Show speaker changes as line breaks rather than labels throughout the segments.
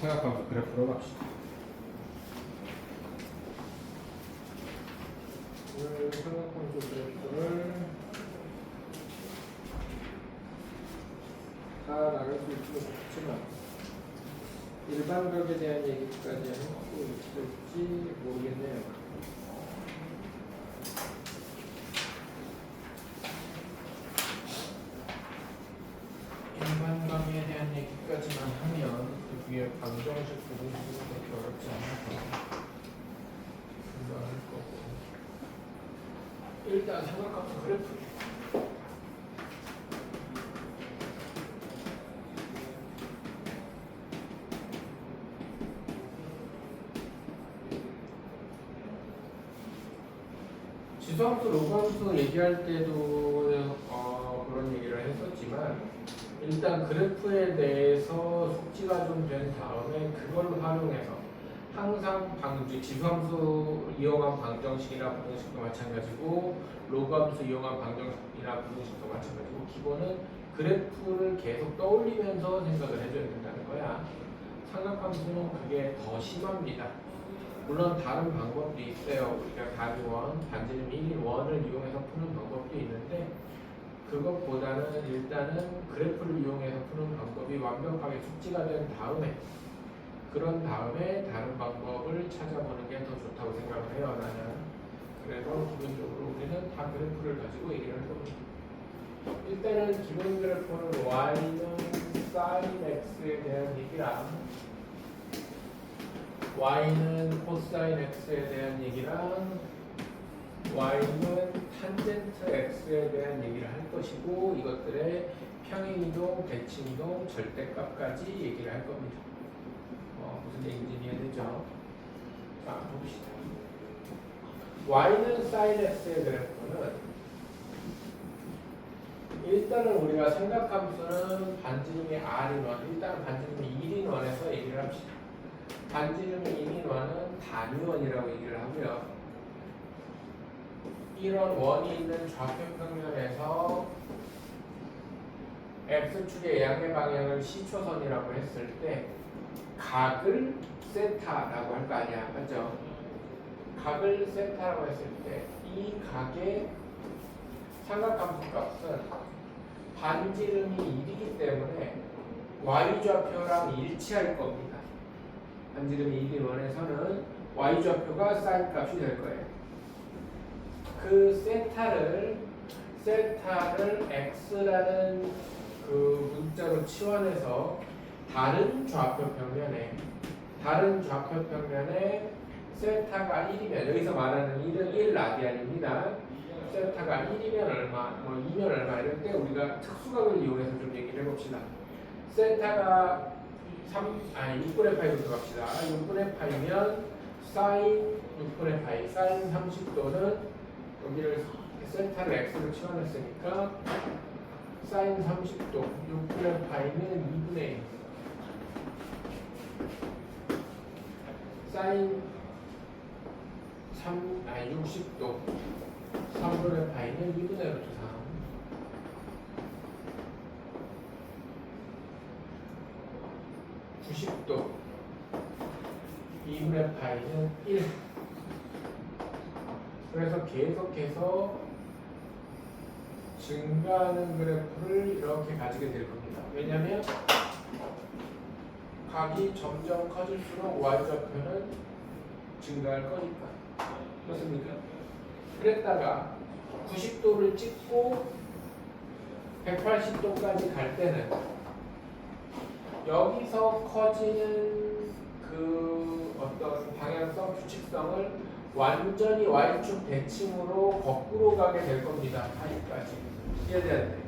사각함수 그래프로 갑시다.
사각함수 그래프를 다 나갈 수 있지만 일반각에 대한 얘기까지 하고 있을지 모르겠네요. 일반각에 대한 얘기까지만 하면 그 위에 방정식 부분이 그렇게 어렵지 않아서 금방 할 거고. 일단 사각함수 그래프. 지수함수, 로그함수 얘기할 때도 그런 얘기를 했었지만 일단 그래프에 대해서 숙지가 좀 된 다음에 그걸 활용해서 항상 지수함수 이용한 방정식이나 분정식도 마찬가지고 로그함수 이용한 방정식이나 분정식도 마찬가지고 기본은 그래프를 계속 떠올리면서 생각을 해줘야 된다는 거야. 삼각함수는 그게 더 심합니다. 물론 다른 방법도 있어요. 우리가 답원, 반지름 1인 원을 이용해서 푸는 방법도 있는데 그것보다는 일단은 그래프를 이용해서 푸는 방법이 완벽하게 숙지가 된 다음에 그런 다음에 다른 방법을 찾아보는 게 더 좋다고 생각을 해요. 나는. 그래서 기본적으로 우리는 다 그래프를 가지고 얘기를 할 겁니다. 일단은 기본 그래프는 y는 sin x에 대한 얘기랑 y는 코사인 x에 대한 얘기랑 y는 탄젠트 x에 대한 얘기를 할 것이고 이것들의 평행이동, 대칭이동, 절대값까지 얘기를 할 겁니다. 무슨 얘기인지 이해되죠? 자, 봅시다. y는 sin x의 그래프는 일단은 우리가 삼각함수는 반지름이 r인1, 일단은 반지름이 1인1에서 얘기를 합시다. 반지름이 1인1은 단위원이라고 얘기를 하고요. 이런 원이 있는 좌표평면에서 x축의 양의 방향을 시초선이라고 했을 때 각을 세타라고 할 거 아니야, 맞죠? 각을 세타라고 했을 때 이 각의 삼각함수 값은 반지름이 1이기 때문에 y좌표랑 일치할 겁니다. 반지름이 1인 원에서는 y좌표가 사인 값이 될 거예요. 그 세타를 x라는 그 문자로 치환해서 다른 좌표 평면에 세타가 1이면 여기서 말하는 1은 1라디안입니다. 세타가 1이면 얼마, 2면 얼마 이럴 때 우리가 특수각을 이용해서 좀 얘기를 해봅시다. 세타가 6분의 파이부터 갑시다. 6분의 파이면 사인 6분의 파이, 사인 30도는 여기를 세타를 x로 치환했으니까 사인 30도 6분의 파이는 2분의 1 사인 60도 3분의 파이는 2분의 1로 90도 2분의 파이는 1. 그래서 계속해서 증가하는 그래프를 이렇게 가지게 될 겁니다. 왜냐하면 각이 점점 커질수록 y좌표는 증가할 거니까. 그렇습니까? 그랬다가 90도를 찍고 180도까지 갈 때는 여기서 커지는 그 어떤 방향성, 규칙성을 완전히 y축 대칭으로 거꾸로 가게 될 겁니다. 파이까지. 이해돼야 돼.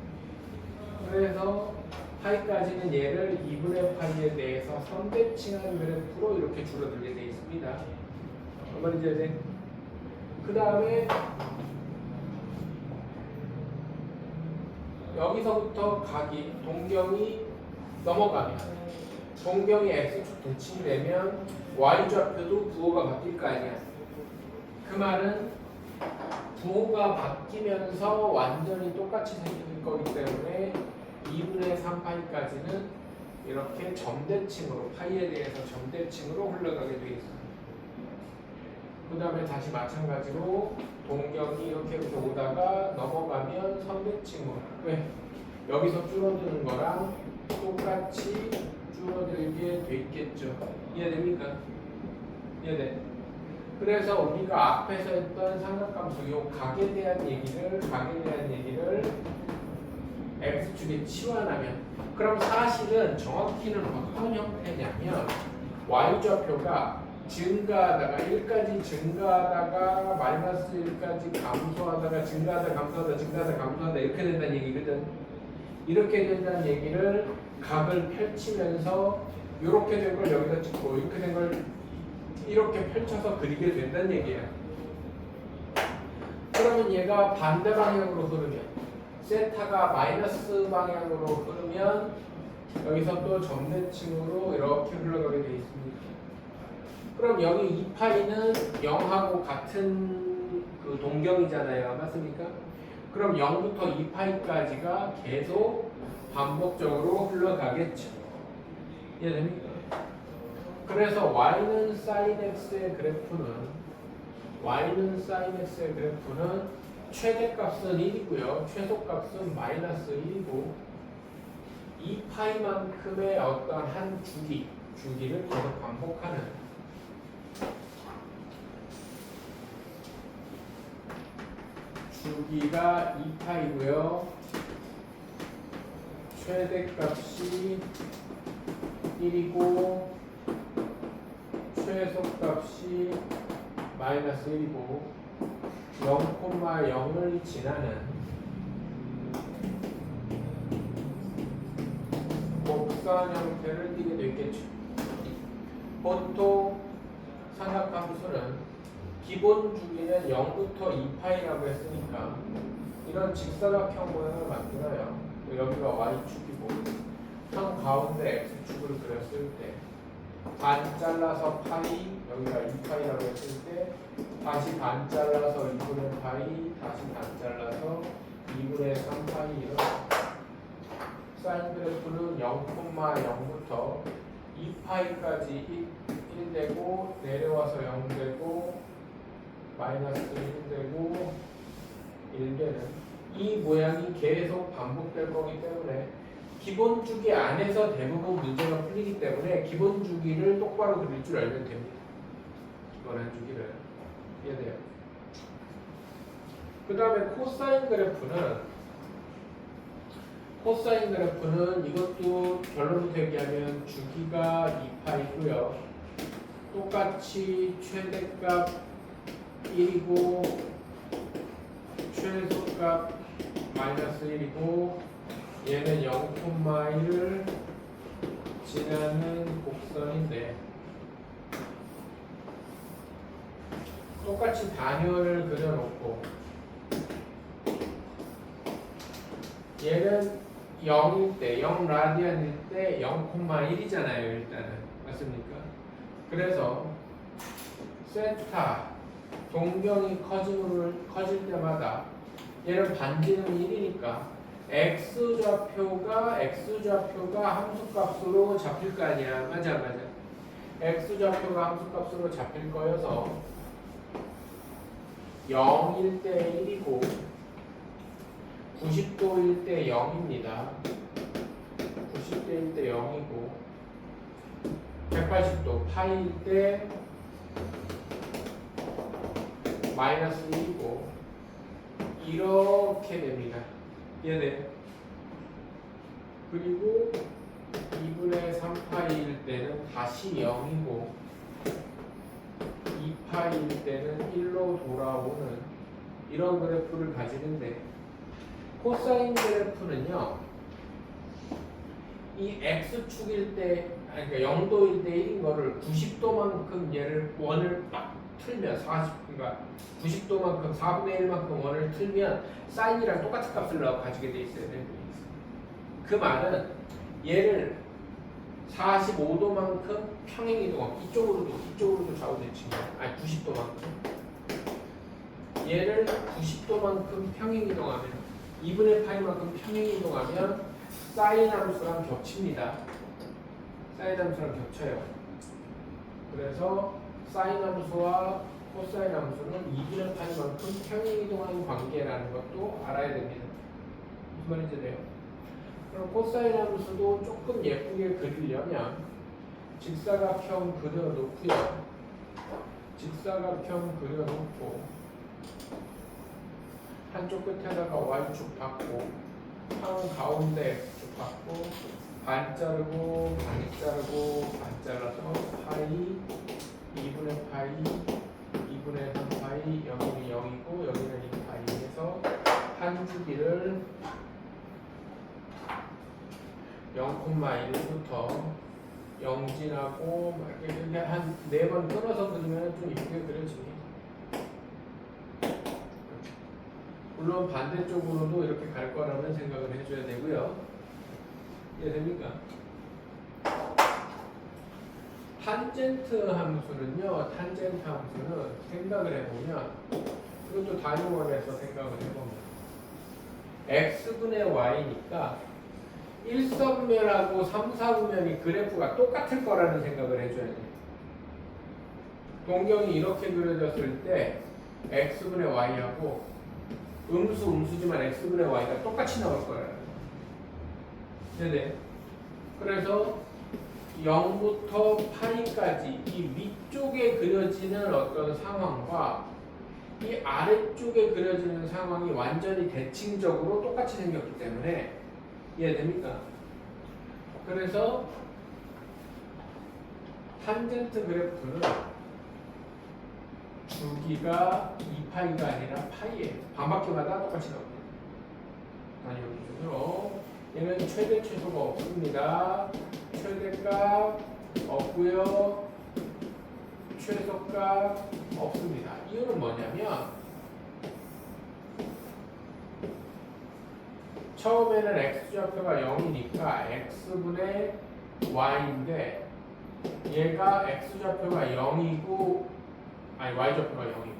그래서 파이까지는 얘를 2분의 파이에 대해서 선대칭한 그래프로 이렇게 줄어들게 되어 있습니다. 한번 이제 돼. 그 다음에 여기서부터 각이 동경이 넘어가면 동경이 x축 대칭이 되면 y좌표도 부호가 바뀔 거 아니야. 그 말은 부호가 바뀌면서 완전히 똑같이 생길 거기 때문에 2분의 3파이까지는 이렇게 점대칭으로 파이에 대해서 점대칭으로 흘러가게 되어 있습니다. 그 다음에 다시 마찬가지로 동경이 이렇게 오다가 넘어가면 선대칭으로 왜? 여기서 줄어드는 거랑 똑같이 줄어들게 돼 있겠죠. 이해됩니까? 이해돼? 그래서 우리가 앞에서 했던 삼각함수 요 각에 대한 얘기를 x축에 치환하면 그럼 사실은 정확히는 어떤 형태냐면 y좌표가 증가하다가 1까지 증가하다가 마이너스 1까지 감소하다가 증가하다 감소하다 이렇게 된다는 얘기거든. 이렇게 된다는 얘기를 각을 펼치면서 이렇게 된 걸 여기다 찍고 이렇게 된 걸 이렇게 펼쳐서 그리게 된다는 얘기야. 그러면 얘가 반대 방향으로 흐르면 세타가 마이너스 방향으로 흐르면 여기서 또 점대칭으로 이렇게 흘러가게 되어 있습니다. 그럼 여기 2파이는 0하고 같은 그 동경이잖아요. 맞습니까? 그럼 0부터 2파이까지가 계속 반복적으로 흘러가겠죠. 이해됩니까? 그래서 y는 sin x의 그래프는 최대값은 1이고요. 최소값은 마이너스 1이고 2파이만큼의 어떤 한 주기를 계속 반복하는 주기가 2파이고요. 최대값이 1이고 최소값이 마이너스 1이고 0,0을 지나는 곡선 형태를 띠게 되겠죠. 보통 삼각함수는 기본 주기는 0부터 2파이라고 했으니까 이런 직사각형 모양을 만들어요. 여기가 y축이고 형 가운데 x축을 그렸을 때 반 잘라서 파이, 여기가 2파이라고 했을 때 다시 반 잘라서 2분의 파이, 다시 반 잘라서 2분의 3파이 이렇게 사인 그래프는 0,0부터 2파이까지 1 되고 내려와서 0 되고 마이너스 1 되고 1 되는 이 모양이 계속 반복될 거기 때문에 기본 주기 안에서 대부분 문제가 풀리기 때문에 기본 주기를 똑바로 그릴 줄 알면 됩니다. 기본한 주기를 이해돼요. 그 다음에 코사인 그래프는 이것도 결론부터 얘기하면 주기가 2파이고요. 똑같이 최대값 1이고 최소값 마이너스 1이고 얘는 0,1을 지나는 곡선인데 똑같이 단위를 그려놓고 얘는 0일 때, 0 라디안일 때 0,1이잖아요. 일단은 맞습니까? 그래서 세타 동경이 커질 때마다 얘는 반지름이 1이니까 x좌표가 함수값으로 잡힐 거 아니야. 맞아. x좌표가 함수값으로 잡힐 거여서 0일 때 1이고 90도일 때 0입니다. 90도일 때 0이고 180도 파일 때 마이너스 1이고 이렇게 됩니다. 이해돼? 그리고 2분의 3파이일 때는 다시 0이고 2파이일 때는 1로 돌아오는 이런 그래프를 가지는데 코사인 그래프는요 이 x축일 때 그러니까 0도일 때 1인 거를 90도만큼 얘를 원을 딱 틀면 40그러니까 90도만큼 4분의 1만큼 원을 틀면 사인이랑 똑같은 값을 가지게 돼 있어야 되는 거예요. 그 말은 얘를 45도만큼 평행이동하고 이쪽으로도 좌우대칭이야. 아니 90도만큼 얘를 90도만큼 평행이동하면 2분의 파이만큼 평행이동하면 사인 함수랑 겹칩니다. 사인 함수랑 겹쳐요. 그래서 사인 함수와 코사인 함수는 2분의 파이만큼 평행이동하는 관계라는 것도 알아야 됩니다. 무슨 말인지 돼요? 그럼 코사인 함수도 조금 예쁘게 그리려면 직사각형 그려놓고요. 직사각형 그려놓고 한쪽 끝에다가 y축 받고 한 가운데 x축 받고 반 자르고 반 자르고 반 잘라서 파이 2분의 파이 2분의 3 파이 여기는 0이고 여기는 2파이 해서 한 주기를 0,1부터 0 지나고 이렇게 한 4번 끊어서 그리면 좀 이쁘게 그려집니다. 물론 반대쪽으로도 이렇게 갈 거라는 생각을 해줘야 되고요. 이해됩니까? 탄젠트 함수는요. 탄젠트 함수는 생각을 해보면 이것도 단위원에서 생각을 해보면 x분의 y니까 1선면하고 3, 4분면이 그래프가 똑같을 거라는 생각을 해줘야 돼요. 동경이 이렇게 그려졌을 때 x분의 y하고 음수지만 x분의 y가 똑같이 나올 거예요. 네네. 그래서 0부터 파이까지 이 위쪽에 그려지는 어떤 상황과 이 아래쪽에 그려지는 상황이 완전히 대칭적으로 똑같이 생겼기 때문에 이해됩니까? 그래서 탄젠트 그래프는 주기가 2파이가 아니라 파이예요. 반바퀴마다 똑같이 나옵니다. 단위 기준으로 얘는 최대 최소가 없습니다. 최대값 없고요. 최소값 없습니다. 이유는 뭐냐면 처음에는 x좌표가 0이니까 x분의 y인데 얘가 x좌표가 0이고 아니 y좌표가 0이고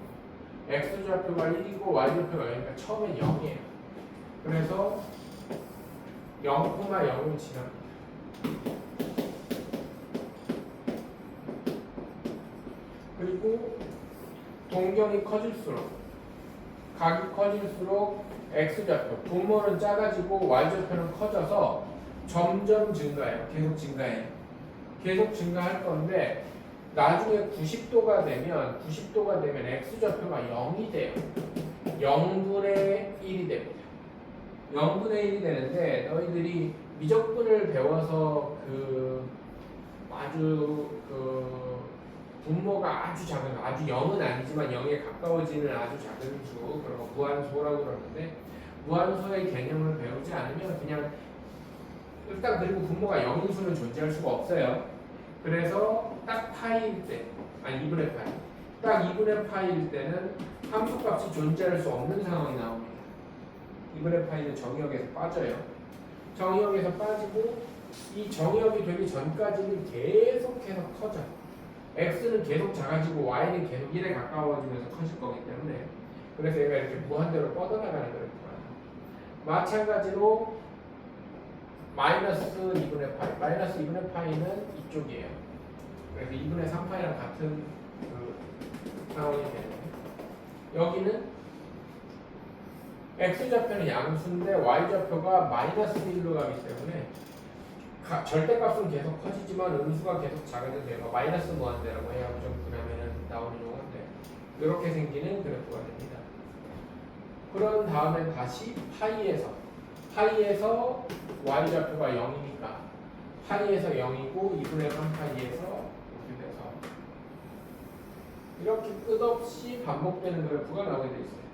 x좌표가 1이고 y좌표가 0이니까 처음엔 0이에요. 그래서 0,0을 지납니다. 그리고 동경이 커질수록 각이 커질수록 x좌표 분모는 작아지고 y좌표는 커져서 점점 증가해요. 계속 증가해요. 계속 증가할 건데 나중에 90도가 되면 x좌표가 0이 돼요. 0분의 1이 됩니다. 0분의 1이 되는데 너희들이 미적분을 배워서 분모가 아주 작은 아주 0은 아니지만 0에 가까워지는 아주 작은 수 그런 거 무한소라고 그러는데 무한소의 개념을 배우지 않으면 그냥 일단 그리고 분모가 0인 수는 존재할 수가 없어요. 그래서 딱 파이일 때 아니 2분의 파이 딱 2분의 파이일 때는 함수값이 존재할 수 없는 상황이 나옵니다. 2분의 파이는 정의역에서 빠져요. 정의역에서 빠지고 이 정의역이 되기 전까지는 계속해서 커져. x는 계속 작아지고 y는 계속 1에 가까워지면서 커질 거기 때문에 그래서 얘가 이렇게 무한대로 뻗어나가는 거예요. 마찬가지로 마이너스 2분의 파이 마이너스 2분의 파이는 이쪽이에요. 그래서 2분의 3파이랑 같은 상황이 되는 여기는 x좌표는 양수인데 y좌표가 마이너스 1로 가기 때문에 절대값은 계속 커지지만 음수가 계속 작아져서 마이너스 무한대라고 해야 좀 분하면 나오는 용어인데 이렇게 생기는 그래프가 됩니다. 그런 다음에 다시 파이에서 y좌표가 0이니까 파이에서 0이고 2분의 3파이에서 이렇게 돼서 이렇게 끝없이 반복되는 그래프가 나오게 돼 있어요.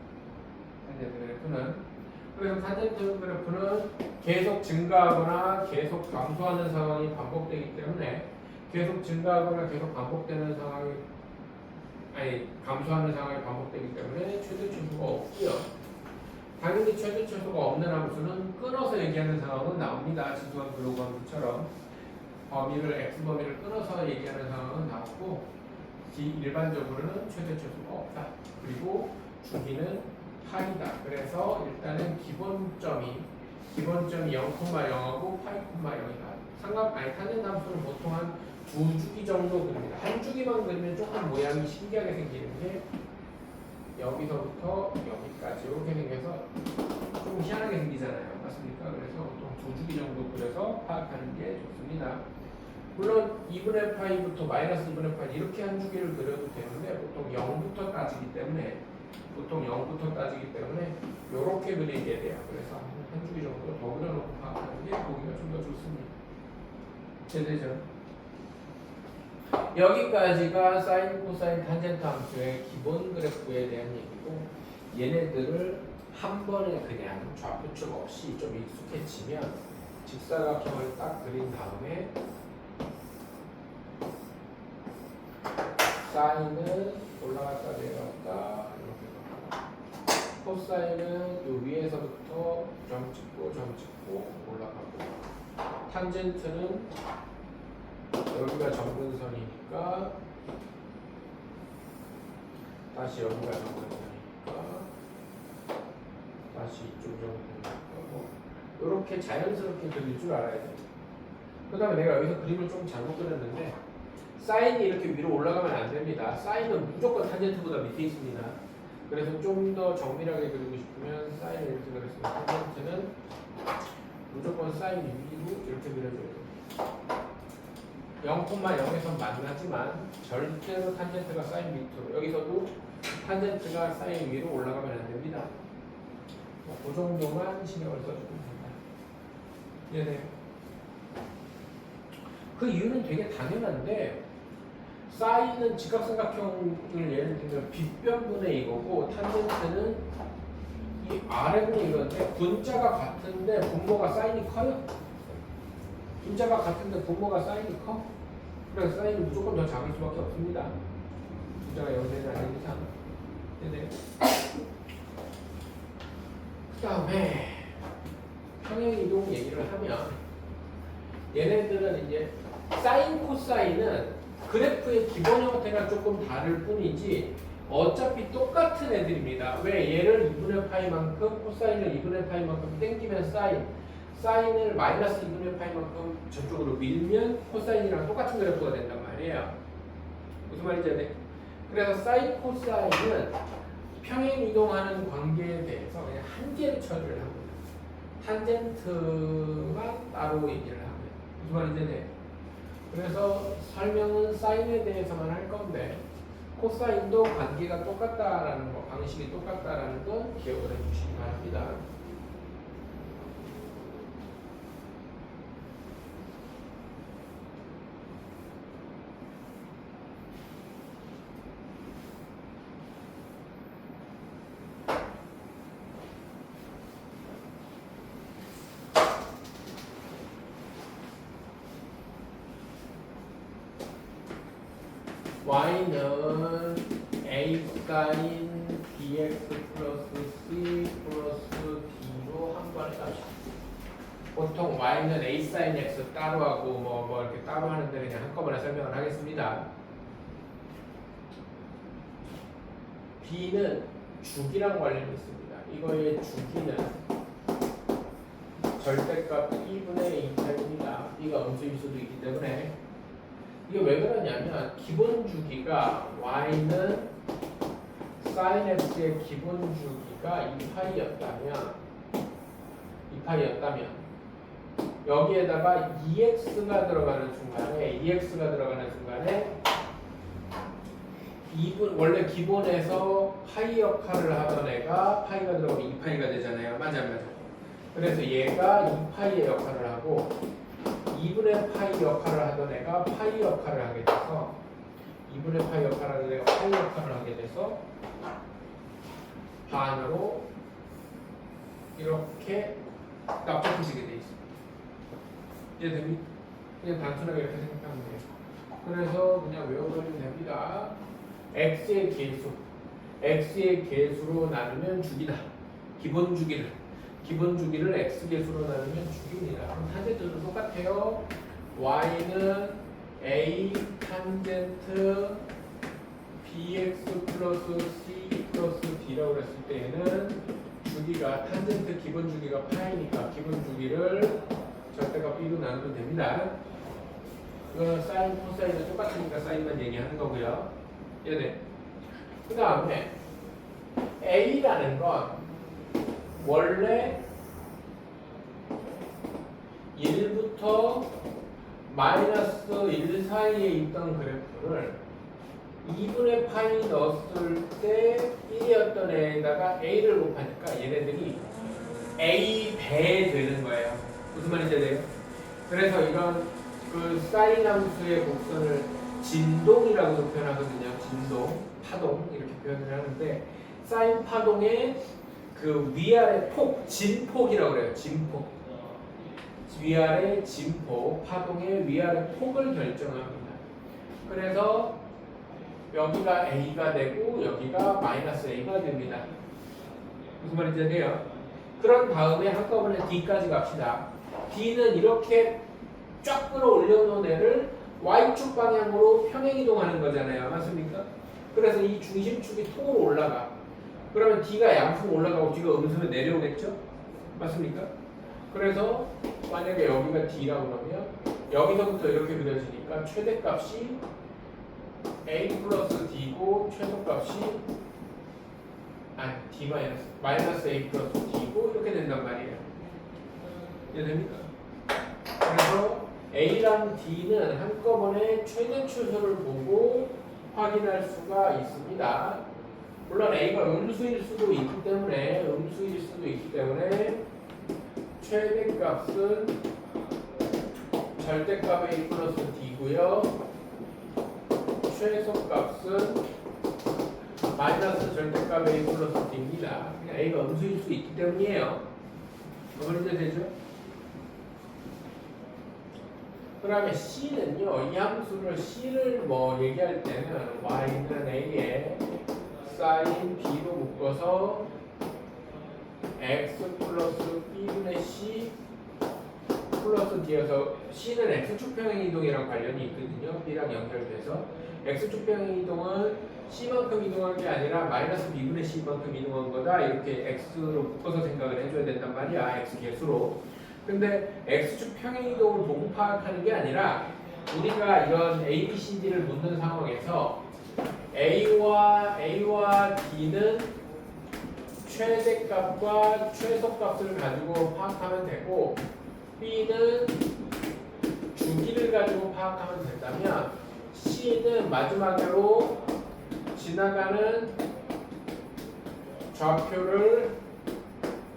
탄젠트 그래프는 그래서 탄젠트 그래프는 계속 증가하거나 계속 감소하는 상황이 반복되기 때문에 계속 증가하거나 계속 반복되는 상황이 감소하는 상황이 반복되기 때문에 최대 최소가 없고요. 당연히 최대 최소가 없는 함수는 끊어서 얘기하는 상황은 나옵니다. 지수한 블로그 함수처럼 범위를 x범위를 끊어서 얘기하는 상황은 나오고 일반적으로는 최대 최소가 없다. 그리고 주기는 파이다. 그래서 일단은 기본점이 0,0하고 파이, 0이다. 탄젠트 함수는 보통 한 2주기 정도 그립니다. 한 주기만 그리면 조금 모양이 신기하게 생기는 게 여기서부터 여기까지 이렇게 생겨서 좀 희한하게 생기잖아요. 맞습니까? 그래서 보통 2주기 정도 그려서 파악하는 게 좋습니다. 물론 2분의 파이부터 마이너스 2분의 파이 이렇게 한 주기를 그려도 되는데 보통 0부터 따지기 때문에 이렇게 그리게 돼요. 그래서 한 주기 정도 더 그려놓고 파악하는 게 보기가 좀 더 좋습니다. 이해되죠? 여기까지가 사인, 코사인, 탄젠트 함수의 기본 그래프에 대한 얘기고 얘네들을 한 번에 그냥 좌표축 없이 좀 익숙해지면 직사각형을 딱 그린 다음에 사인은 올라갔다 내려갔다 이렇게 가고 코사인은 요 위에서부터 점 찍고 올라가고 탄젠트는 여기가 점근선이니까 다시 여기가 점근선이니까 다시 이쪽 점근선이니까 이렇게 자연스럽게 그릴 줄 알아야 돼요. 그 다음에 내가 여기서 그림을 좀 잘못 그렸는데 사인이 이렇게 위로 올라가면 안 됩니다. 사인은 무조건 탄젠트보다 밑에 있습니다. 그래서 좀 더 정밀하게 그리고 싶으면 사인을 이렇게 그렸으면 탄젠트는 무조건 사인 위로 이렇게 그려줘야 돼요. 0,0에서 만나지만 절대로 탄젠트가 사인 밑으로 여기서도 탄젠트가 사인 위로 올라가면 안 됩니다. 그 정도만 신경을 써주면 됩니다. 이해돼요? 그 이유는 되게 당연한데 사인은 직각삼각형을 예를 들면 빗변분의 이거고 탄젠트는 이 아래분의 이건데 분자가 같은데 분모가 사인이 커요. 분자가 같은데 분모가 사인이 커? 그래서 사인이 무조건 더 작을 수밖에 없습니다. 분자가 연산이 아닌 이상. 네네. 그 다음에 평행이동 얘기를 하면 얘네들은 이제 사인, 코사인은 그래프의 기본 형태가 조금 다를 뿐이지 어차피 똑같은 애들입니다. 왜? 얘를 2분의 파이만큼 코사인을 2분의 파이만큼 땡기면 사인을 마이너스 2분의 파이만큼 저쪽으로 밀면 코사인이랑 똑같은 그래프가 된단 말이에요. 무슨 말인지 아네? 그래서 사인, 코사인은 평행 이동하는 관계에 대해서 그냥 한 개로 처리를 합니다. 탄젠트만 따로 얘기를 하고요. 무슨 말인지 아네? 그래서 설명은 사인에 대해서만 할 건데 코사인도 관계가 똑같다라는 거, 방식이 똑같다라는 건 기억을 해주시기 바랍니다. y는 a sin bx 플러스 c 플러스 d로 한 번에 따집니다. 보통 y는 a sin x 따로 하고 뭐 이렇게 따로 하는데 그냥 한꺼번에 설명을 하겠습니다. b는 주기랑 관련이 있습니다. 이거의 주기는 절대값 2분의 2차입니다. b가 음수일 수도 있기 때문에 이게 왜 그러냐면 기본 주기가 y는 sin x의 기본 주기가 2파이였다면 여기에다가 2x가 들어가는 순간에 2분 원래 기본에서 파이 역할을 하던 애가 파이가 들어가면 2파이가 되잖아요. 맞아. 그래서 얘가 2파이의 역할을 하고 2분의 파이 역할을 하던 애가 파이 역할을 하게 돼서 2분의 파이 역할을 하던 애가 파이 역할을 하게 돼서 반으로 이렇게 납작해지게 돼 있습니다. 이해됩니까? 그냥 단순하게 이렇게 생각하면 돼요. 그래서 그냥 외워버리면 됩니다. x의 개수로 나누면 주기다. 기본 주기를 x 개수로 나누면 주기입니다. 그럼 탄젠트도 똑같아요. y는 a 탄젠트 bx 플러스 c 플러스 d라고 그랬을 때에는 주기가 탄젠트 기본 주기가 파이니까 기본 주기를 절대값 b로 나누면 됩니다. 이거는 사인, 코사인은 똑같으니까 사인만 얘기하는 거고요. 얘네. 그 다음에 a라는 건 원래 1부터 마이너스 1 사이에 있던 그래프를 2분의 파이 넣었을 때 1이었던 애에다가 a를 곱하니까 얘네들이 a 배 되는 거예요. 무슨 말인지 알아요? 그래서 이런 그 사인 함수의 곡선을 진동이라고도 표현하거든요. 진동, 파동 이렇게 표현을 하는데 사인 파동의 그 위아래 폭, 진폭이라고 그래요. 진폭. 위아래 진폭, 파동의 위아래 폭을 결정합니다. 그래서 여기가 a가 되고 여기가 마이너스 a가 됩니다. 무슨 말인지 아세요? 그런 다음에 한꺼번에 d까지 갑시다. d는 이렇게 쫙 끌어올려 놓은 애를 y축 방향으로 평행이동하는 거잖아요. 맞습니까? 그래서 이 중심축이 통으로 올라가. 그러면 d가 양수로 올라가고 d가 음수로 내려오겠죠? 맞습니까? 그래서 만약에 여기가 d라고 그러면 여기서부터 이렇게 그려지니까 최대값이 a 플러스 d고 최소값이 d 마이너스 a 플러스 d고 이렇게 된단 말이에요. 이해됩니까? 그래서 a랑 d는 한꺼번에 최대 최소를 보고 확인할 수가 있습니다. 물론 a가 음수일 수도 있기 때문에 최대값은 절대값 a 플러스 d고요. 최소값은 마이너스 절대값 a 플러스 d입니다. 그냥 a가 음수일 수 있기 때문이에요. 이제 되죠? 그 다음에 c는요, 이 함수를 c를 뭐 얘기할 때는 y는 a에 sin b로 묶어서 x 플러스 b분의 c 플러스 d여서 c는 x축 평행 이동이랑 관련이 있거든요. b랑 연결돼서 x축 평행 이동은 c만큼 이동한 게 아니라 마이너스 b분의 c만큼 이동한 거다. 이렇게 x로 묶어서 생각을 해줘야 된단 말이야. x 개수로. 근데 x축 평행 이동을 보고 파악하는 게 아니라 우리가 이런 a, b, c, d를 묻는 상황에서 a와 d는 최대값과 최소값을 가지고 파악하면 되고 b는 주기를 가지고 파악하면 된다면 c는 마지막으로 지나가는 좌표를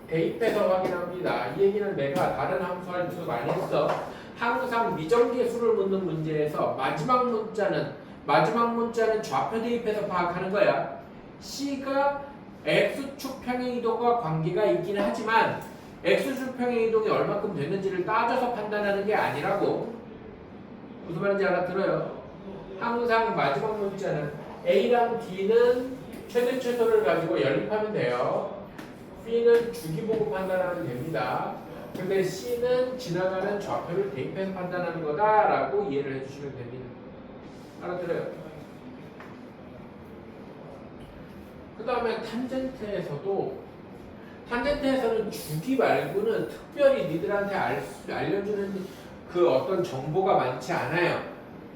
대입해서 확인합니다. 이 얘기는 내가 다른 함수 할 때도 많이 했어. 항상 미정계수를 묻는 문제에서 마지막 문자는 좌표 대입해서 파악하는 거야. C가 X축 평행이동과 관계가 있기는 하지만 X축 평행이동이 얼마큼 됐는지를 따져서 판단하는 게 아니라고. 무슨 말인지 알아들어요? 항상 마지막 문자는 A랑 D는 최대 최소를 가지고 연립하면 돼요. B는 주기 보고 판단하면 됩니다. 근데 C는 지나가는 좌표를 대입해서 판단하는 거다라고 이해를 해주시면 됩니다. 알아들어요? 그 다음에 탄젠트에서는 주기 말고는 특별히 니들한테 알려주는 그 어떤 정보가 많지 않아요.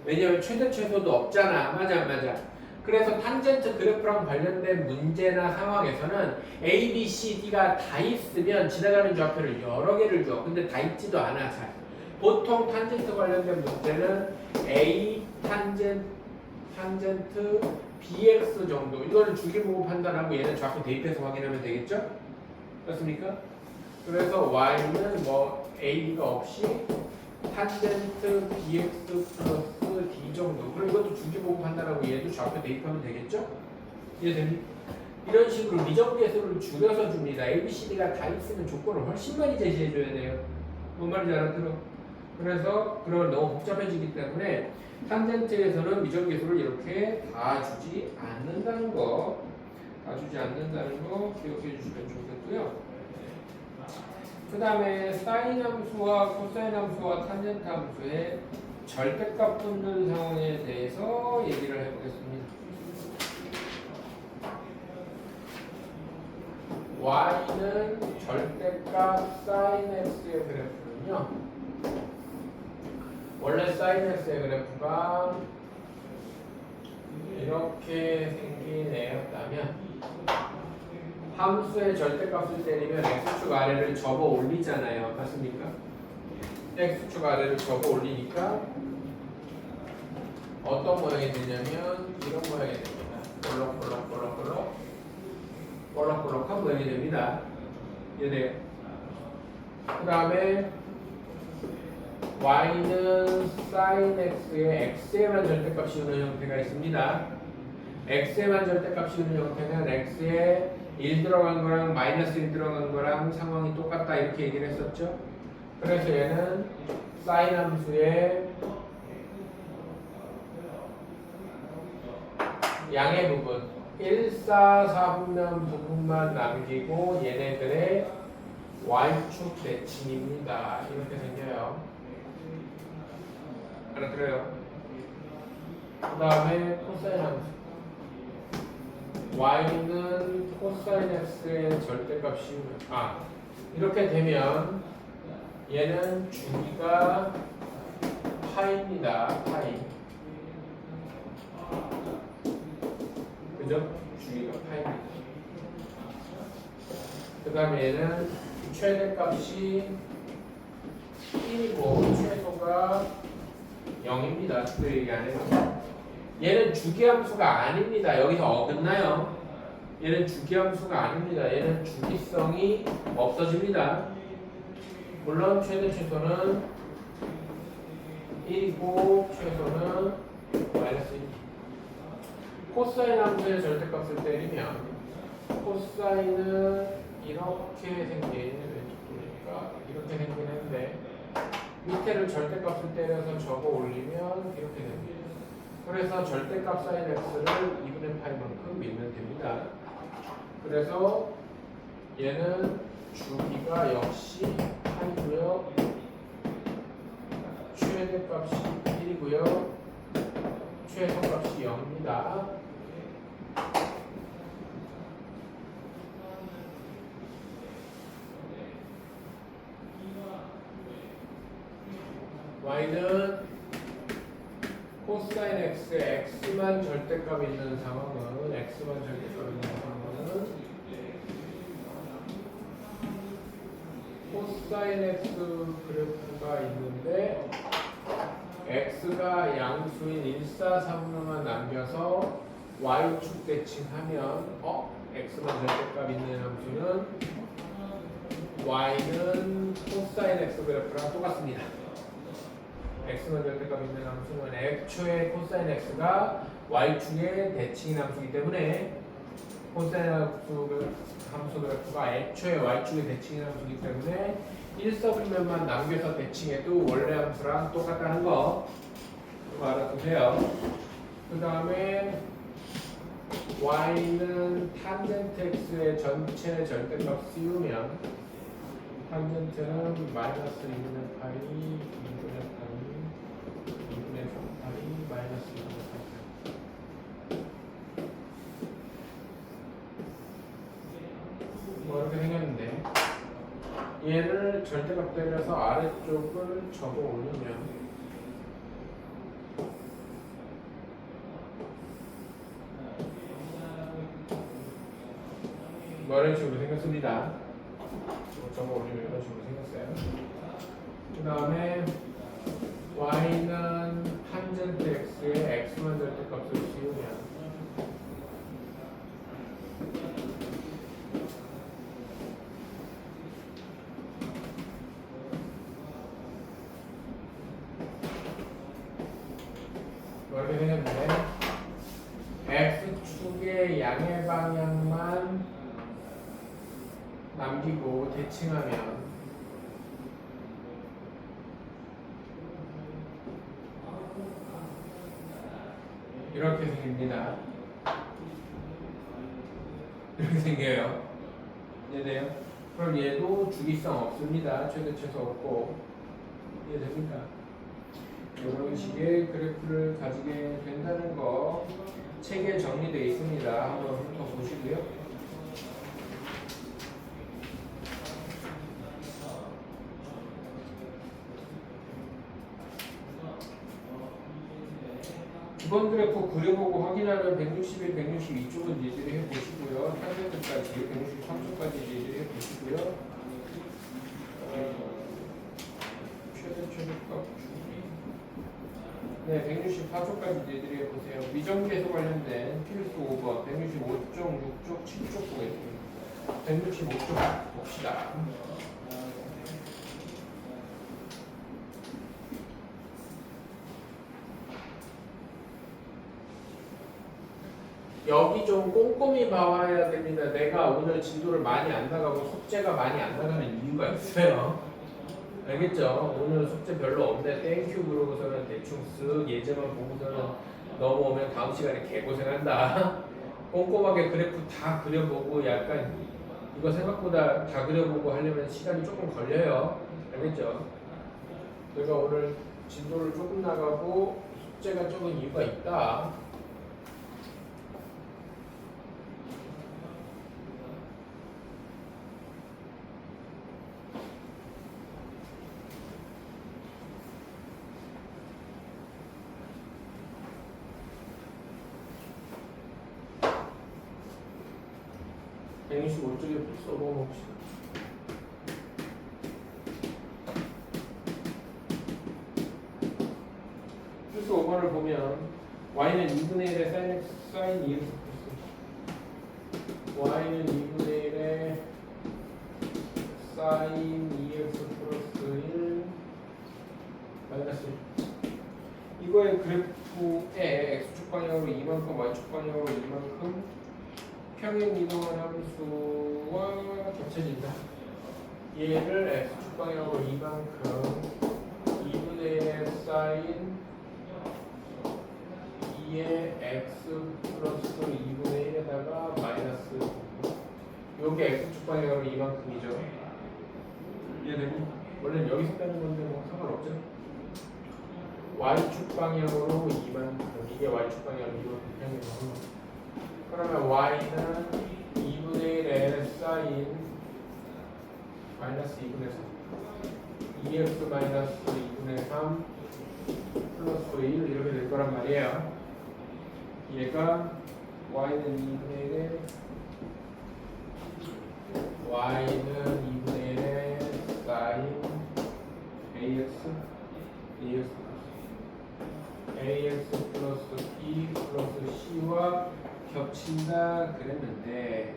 왜냐면 최대 최소도 없잖아. 맞아. 그래서 탄젠트 그래프랑 관련된 문제나 상황에서는 A, B, C, D가 다 있으면 지나가는 좌표를 여러 개를 줘. 근데 다 있지도 않아 잘. 보통 탄젠트 관련된 문제는 A 탄젠트 BX 정도. 이거는 주기 보고 판단하고 얘는 좌표 대입해서 확인하면 되겠죠? 그렇습니까? 그래서 Y는 뭐 A가 없이 탄젠트 BX 플러스 D 정도. 그럼 이것도 주기 보고 판단하고 얘도 좌표 대입하면 되겠죠? 이해됩니까? 이런 식으로 미정계수를 줄여서 줍니다. A, B, C, D가 다 있으면 조건을 훨씬 많이 제시해줘야 돼요. 뭔 말인지 알아들어? 그래서 그러면 너무 복잡해지기 때문에 탄젠트에서는 미정계수를 이렇게 다 주지 않는다는 거 기억해 주시면 좋겠고요. 그 다음에 사인 함수와 코사인 함수와 탄젠트 함수의 절대값 붙는 상황에 대해서 얘기를 해보겠습니다. y는 절대값 sin x의 그래프는요. 원래 사인 x의 그래프가 이렇게 생긴 애였다면 함수의 절대값을 때리면 x축 아래를 접어 올리잖아요. 맞습니까? x축 아래를 접어 올리니까 어떤 모양이 되냐면 이런 모양이 됩니다. 볼록볼록한 모양이 됩니다. 이해돼요? 그 다음에 y는 sin x에 x에만 절대값이 오는 형태가 있습니다. x에만 절대값이 오는 형태는 x에 1 들어간 거랑 마이너스 1 들어간 거랑 상황이 똑같다 이렇게 얘기를 했었죠. 그래서 얘는 sin 함수의 양의 부분 1, 4, 4분면 부분만 남기고 얘네들의 y축 대칭입니다. 이렇게 생겨요. 알아들어요? 그 다음에 코사인 함수 y는 코사인 x의 절대값이 이렇게 되면 얘는 주기가 파입니다. 파이. 그죠? 주기가 파입니다. 그 다음에 얘는 최대값이 1이고 최소가 0입니다. 그 얘기 안 해요. 얘는 주기함수가 아닙니다. 여기서 어긋나요. 얘는 주기함수가 아닙니다. 얘는 주기성이 없어집니다. 물론 최대 최소는 1이고 최소는 마이너스 1. 코사인 함수의 절대값을 때리면 코사인은 이렇게 생긴 왼쪽 돌리니까 이렇게 생기는데 밑에를 절대값을 때려서 접어 올리면 이렇게 됩니다. 그래서 절대값 sin x를 2분의 파이만큼 밀면 됩니다. 그래서 얘는 주기가 역시 파이고요. 최대값이 1이고요. 최소값이 0입니다. y는 코사인 x의 x만 절대값 있는 상황은 x만 절대값 있는 상황은 코사인 x 그래프가 있는데 x가 양수인 1, 4, 3로만 남겨서 y축 대칭하면 x만 절대값 있는 함수는 y는 코사인 x 그래프랑 똑같습니다. x만 절대값 있는 함수는 애초에 코사인 x가 y축의 대칭인 함수이기 때문에 코사인 함수 그래프가 애초에 y축의 대칭인 함수이기 때문에 1서분면만 남겨서 대칭해도 원래 함수랑 똑같다는 거 알아두세요. 그 다음에 y는 탄젠트 x의 전체 절대값 씌우면 탄젠트는 마이너스 2분의 파이, 2분의 파이, 2분의 3파이, 마이너스 2분의 3파이. 뭐 이렇게 생겼는데 얘를 절대값 때려서 아래쪽을 접어 올리면 뭐 이런 식으로 생겼습니다. 접어 올리면 이런 식으로 생겼어요. 그 다음에 y는 탄젠트 x에 x만 절대값을 씌우면 이렇게 생겼는데 x축의 양의 방향만 남기고 대칭하면 이렇게 생깁니다. 이렇게 생겨요. 이해돼요? 그럼 얘도 주기성 없습니다. 최대 최소 없고. 이해됩니까? 이런 식의 그래프를 가지게 된다는 거 책에 정리되어 있습니다. 한번 훑어보시고요. 이번 그래프 그려보고 확인하면 161, 162쪽은 니들이 해보시고요. 탄젠트까지 163쪽까지 니들이 해보시고요. 최대값 주기. 네, 164쪽까지 니들이 해보세요. 미정계수 관련된 필수 5번 165쪽, 6쪽, 7쪽 보겠습니다. 165쪽 봅시다. 여기 좀 꼼꼼히 봐야 됩니다. 내가 오늘 진도를 많이 안 나가고 숙제가 많이 안 나가는 이유가 있어요. 알겠죠? 오늘 숙제 별로 없는데 땡큐 그러고서는 대충 쓱 예제만 보고서는 넘어오면 다음 시간에 개고생한다. 꼼꼼하게 그래프 다 그려보고 약간 이거 생각보다 다 그려보고 하려면 시간이 조금 걸려요. 알겠죠? 내가 오늘 진도를 조금 나가고 숙제가 조금 이유가 있다. 125쪽에 써봅시다. 플러스 5번을 보면 y는 2분의 1의 sin 2x 플러스 y는 2분의 1의 sin 2x 플러스 1 마이너스 1 이거의 그래프에 x축 방향으로 이만큼 y축 방향으로 이만큼 평행 이동한 함수와 겹쳐진다. 얘를 x축 방향으로 이만큼 2분의 1의 sin 2의 x 플러스 2분의 1에다가 마이너스 요게 x축 방향으로 이만큼이죠. 이해되고? 원래는 여기서 빼는 건데 뭐 상관없죠. y축 방향으로 이만큼 이게 y축 방향으로 이만큼 평행 이동한 거. 그러면 y는 2분의 1의 sin 마이너스 2분의 3 2x 마이너스 2분의 3 플러스 1 이렇게 될 거란 말이에요. 얘가 y는 2분의 1의 sin ax 플러스 b 플러스 c와 겹친다 그랬는데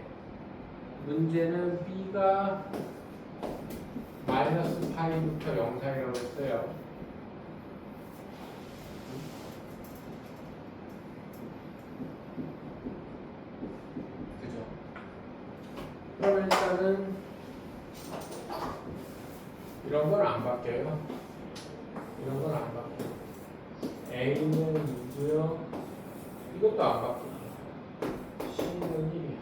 문제는 b가 마이너스 파이부터 0 사이라고 했어요. 그죠? 그러면 일단은 이런 건 안 바뀌어요. 이런 건 안 바뀌어요. a는 2고요. 이것도 안 바뀌어요. C는 1이야.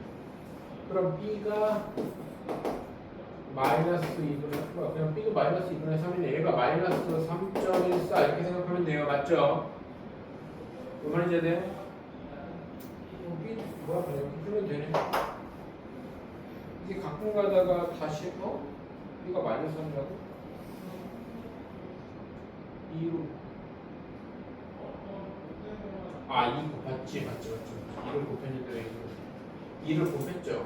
그럼 B가 마이너스 2분의 그냥 B도 마이너스 2분의 3이네. 얘가 마이너스 3.14 이렇게 생각하면 돼요. 맞죠? 그 말인지 해야 돼요? B 뭐야 그냥 이렇게 풀면 되네. 이게 가끔 가다가 다시 B가 마이너스 3이라고? 2로 2 곱했지 맞죠. 2를 곱했는데 2를 곱했죠.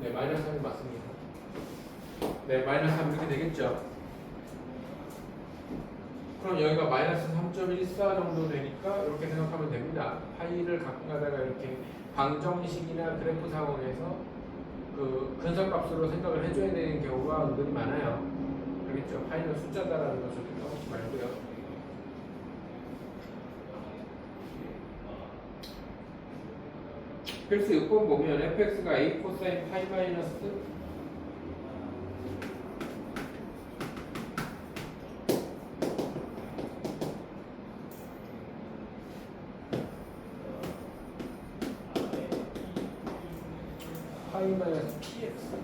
네, 마이너스 3이 맞습니다. 네, 마이너스 3 이렇게 되겠죠. 그럼 여기가 마이너스 3.14 정도 되니까 이렇게 생각하면 됩니다. 파이를 갖고 가다가 이렇게 방정식이나 그래프 상황에서 그 근선값으로 생각을 해줘야 되는 경우가 은근히 많아요. 알겠죠? 파이는 숫자다라는 거 절대 까먹지 말고요. 필수 6번 보면 fx가 a 코사인 파이 마이너스 파이 마이너스 px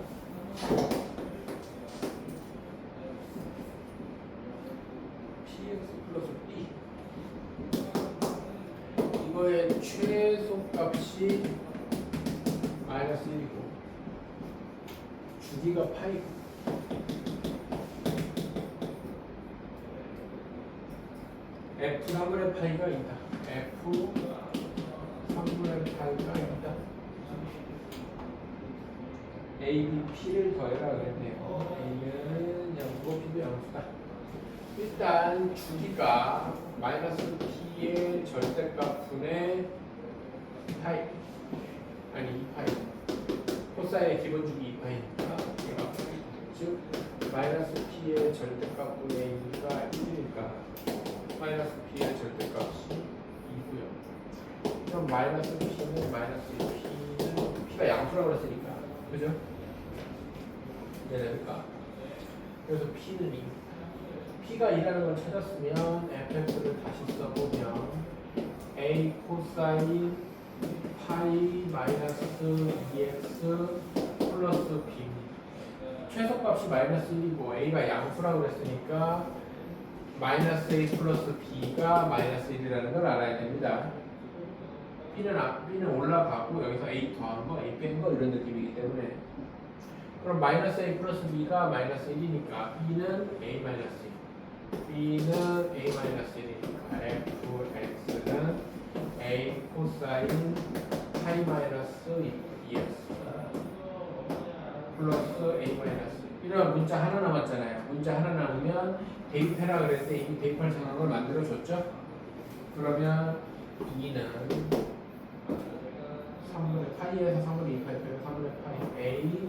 플러스 b 이거의 최소값이 마이너스 1이고 주기가 파이고 f 3분의 파이가 있다. f A, B, P를 더해라 그랬네요. A는 양수고 B도 양수다. 일단 주기가 마이너스 P의 절대값분의 파이 아니 2파이 코사의 기본 주기 2파이니까 즉 마이너스 P의 절대값분의 2가 1이니까 마이너스 P의 절대값이 2고요. 그럼 마이너스 P는 마이너스 P는 P가 양수라고 그랬으니까 그죠? 얘네니까 그래서 P는 2. P가 2라는 걸 찾았으면 fx를 다시 써보면 a 코사인 파이 마이너스 2x 플러스 b 최소값이 마이너스 1이고 a가 양수라고 그랬으니까 마이너스 a 플러스 b가 마이너스 1이라는 걸 알아야 됩니다. b는 올라가고 여기서 a 더한 거, a 뺀 거 이런 느낌이기 때문에 그럼 마이너스 a 플러스 b가 마이너스 1이니까 b는 a 마이너스 1 b는 a 마이너스 1이니까 fx는 a 코사인 파이 마이너스 2x 플러스 a 마이너스 이런 문자 하나 남았잖아요. 문자 하나 남으면 대입해라 그랬을 때 이미 대입할 상황을 만들어 줬죠. 그러면 2는 3분의 파이에서 3분의 2파이 빼면 3분의 파이 a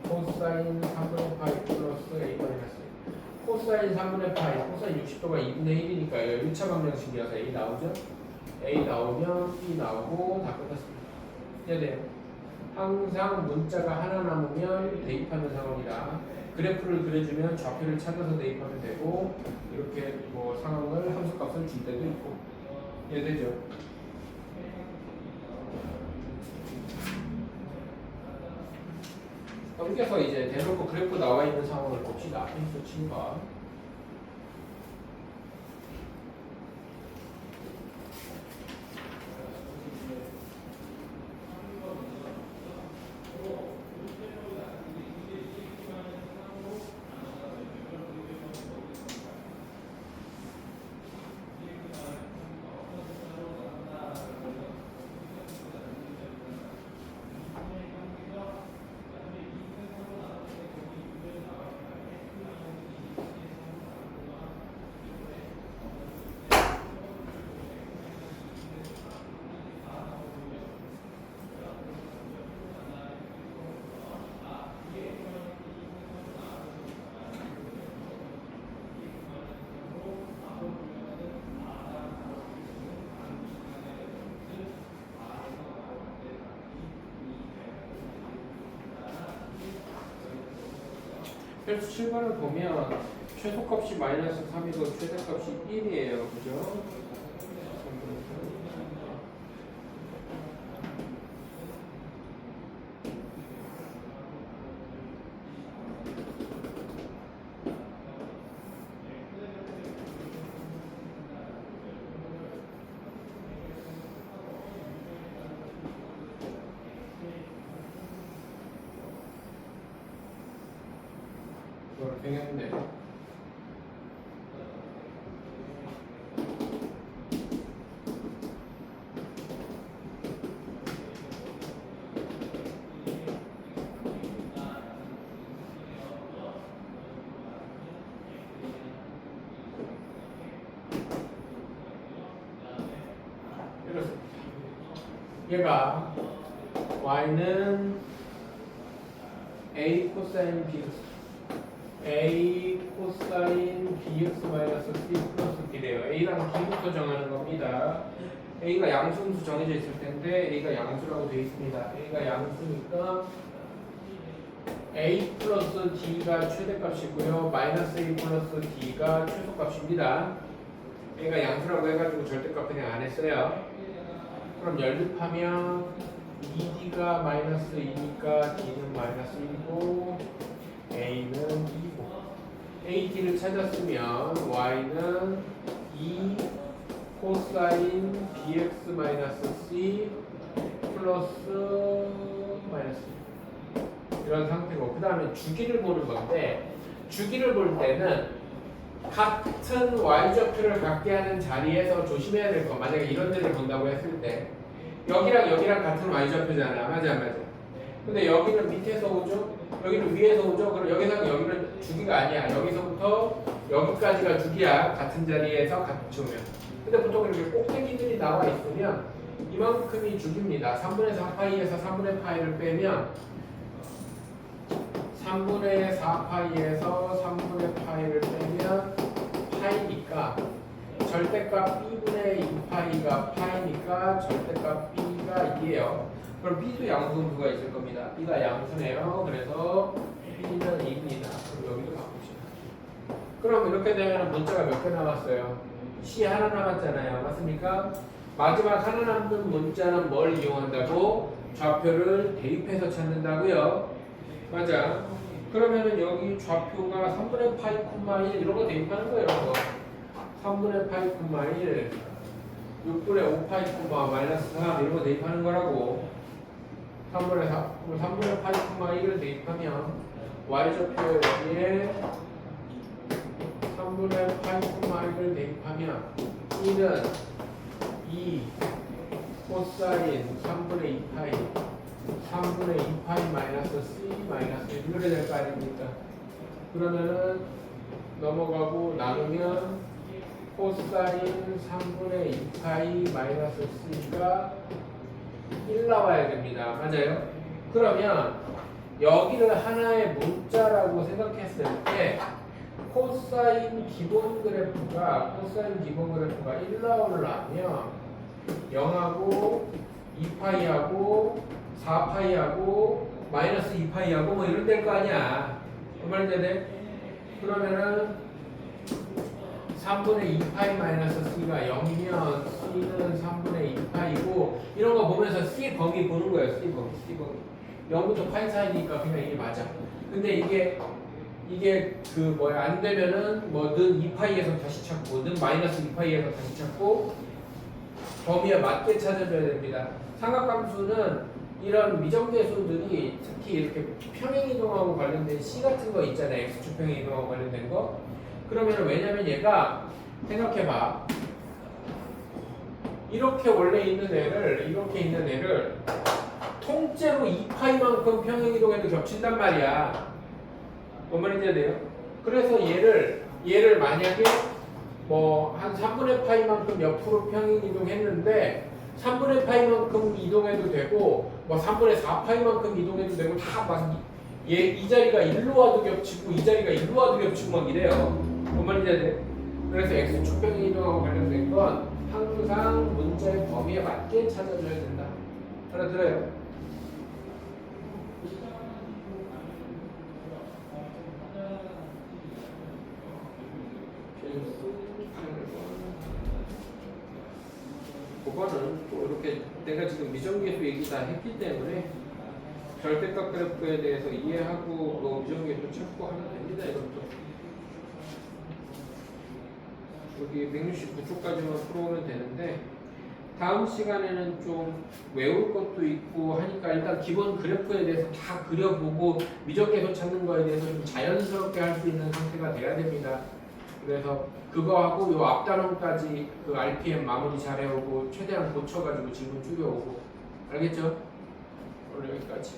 코사인 3분의 파이 플러스 a 마이너스 코사인 3분의 파이 코사인 60도가 2분의 1이니까 1차 방정식이어서 a 나오죠. a 나오면 b 나오고 다 끝났습니다. 이해돼요? 항상 문자가 하나 남으면 대입하는 상황이다. 그래프를 그려주면 좌표를 찾아서 대입하면 되고 이렇게 뭐 상황을 함수값을 줄 때도 있고 이해되죠? 넘겨서 이제 대놓고 그래프 나와 있는 상황을 봅시다. 함수 친과 펠수 7번을 보면 최소값이 마이너스 3이고 최대값이 1이에요. 그죠? 이걸 되겠네. 이렇습니다. 얘가 y는 a 코사인 bx a 코사인 bx 마이너스 c 플러스 b래요. a랑 b부터 정하는 겁니다. a가 양수음수 정해져 있을 텐데 a가 양수라고 되어 있습니다. a가 양수니까 a 플러스 d가 최대값이고요. 마이너스 a 플러스 d가 최소값입니다. a가 양수라고 해가지고 절대값 그냥 안 했어요. 그럼 연립하면 2d가 마이너스 2니까 d는 마이너스 1이고 a는 2고 AT를 찾았으면 y는 2 코사인 bx 마이너스 c 플러스 마이너스 이런 상태고 그 다음에 주기를 보는 건데 주기를 볼 때는 같은 y좌표를 갖게 하는 자리에서 조심해야 될 거 만약에 이런 데를 본다고 했을 때 여기랑 여기랑 같은 y좌표잖아. 맞아 안 맞아? 근데 여기는 밑에서 오죠? 여기는 위에서 오죠? 그럼 여기서 여기는 주기가 아니야. 여기서부터 여기까지가 주기야. 같은 자리에서 갖추면. 근데 보통 이렇게 꼭대기들이 나와 있으면 이만큼이 주기입니다. 3분의 4파이에서 3분의 파이를 빼면 3분의 4파이에서 3분의 파이를 빼면 파이니까 절대값 b분의 2파이가 파이니까 절대값 b가 2예요. 그럼 b도 양수분수가 있을 겁니다. b가 양수네요. 그래서 b는 2입니다. 그럼 여기도 바꿉시다. 그럼 이렇게 되면 문자가 몇 개 남았어요? c 하나 남았잖아요. 맞습니까? 마지막 하나 남는 문자는 뭘 이용한다고? 좌표를 대입해서 찾는다고요. 맞아. 그러면은 여기 좌표가 3분의 파이 콤마 1 이런 거 대입하는 거예요. 이런 거. 3분의 파이 콤마 1 6분의 5파이 콤마 마이너스 3 이런 거 대입하는 거라고. 3분의 4 3분의 파이 콤마 1을 대입하면 y좌표 여기에 3분의 파이 콤마 1을 대입하면 E는 2 코사인 3분의 2파이 3분의 2파이 마이너스 C 마이너스 1 이렇게 될 거 아닙니까? 그러면은 넘어가고 나누면 코사인 3분의 2파이 마이너스 C가 1 나와야 됩니다. 맞아요? 그러면 여기를 하나의 문자라고 생각했을 때 코사인 기본 그래프가 1 나오려면 0하고 2파이하고 4파이하고 마이너스 2파이하고 뭐 이런 될 거 아니야. 뭔 말인지 돼? 그러면은 3분의 2파이 마이너스 C가 0이면 C는 3분의 2파이고 이런 거 보면서 C 범위 보는 거예요. C 범위. 0부터 파이 사이니까 그냥 이게 맞아. 근데 이게 그 뭐야 안 되면은 뭐는 2파이에서 다시 찾고 는 마이너스 2파이에서 다시 찾고 범위에 맞게 찾아줘야 됩니다. 삼각함수는 이런 미정계수들이 특히 이렇게 평행 이동하고 관련된 C 같은 거 있잖아요. X축 평행 이동하고 관련된 거. 그러면 왜냐면 얘가 생각해봐. 이렇게 원래 있는 애를 이렇게 있는 애를 통째로 2파이만큼 평행 이동해도 겹친단 말이야. 뭔 말인지 돼요? 그래서 얘를 만약에 뭐 한 3분의 파이만큼 옆으로 평행 이동했는데 3분의 파이만큼 이동해도 되고 뭐 3분의 4파이만큼 이동해도 되고 다 막 이 자리가 1로 와도 겹치고 이 자리가 1로 와도 겹치고 막 이래요. 뭔 말인지 돼? 그래서 X축 평행 이동하고 관련된 건 항상 문자의 범위에 맞게 찾아줘야 된다. 알아들어요? 그거는 또 이렇게 내가 지금 미정계수 얘기 다 했기 때문에 절대값 그래프에 대해서 이해하고 뭐 미정계수 찾고 하면 됩니다. 이것도 여기 169초까지만 풀어오면 되는데 다음 시간에는 좀 외울 것도 있고 하니까 일단 기본 그래프에 대해서 다 그려보고 미정계수 찾는 거에 대해서 좀 자연스럽게 할 수 있는 상태가 돼야 됩니다. 그래서 그거하고 요 앞단원까지 그 RPM 마무리 잘 해오고 최대한 고쳐가지고 질문 줄여오고 알겠죠? 오늘 여기까지.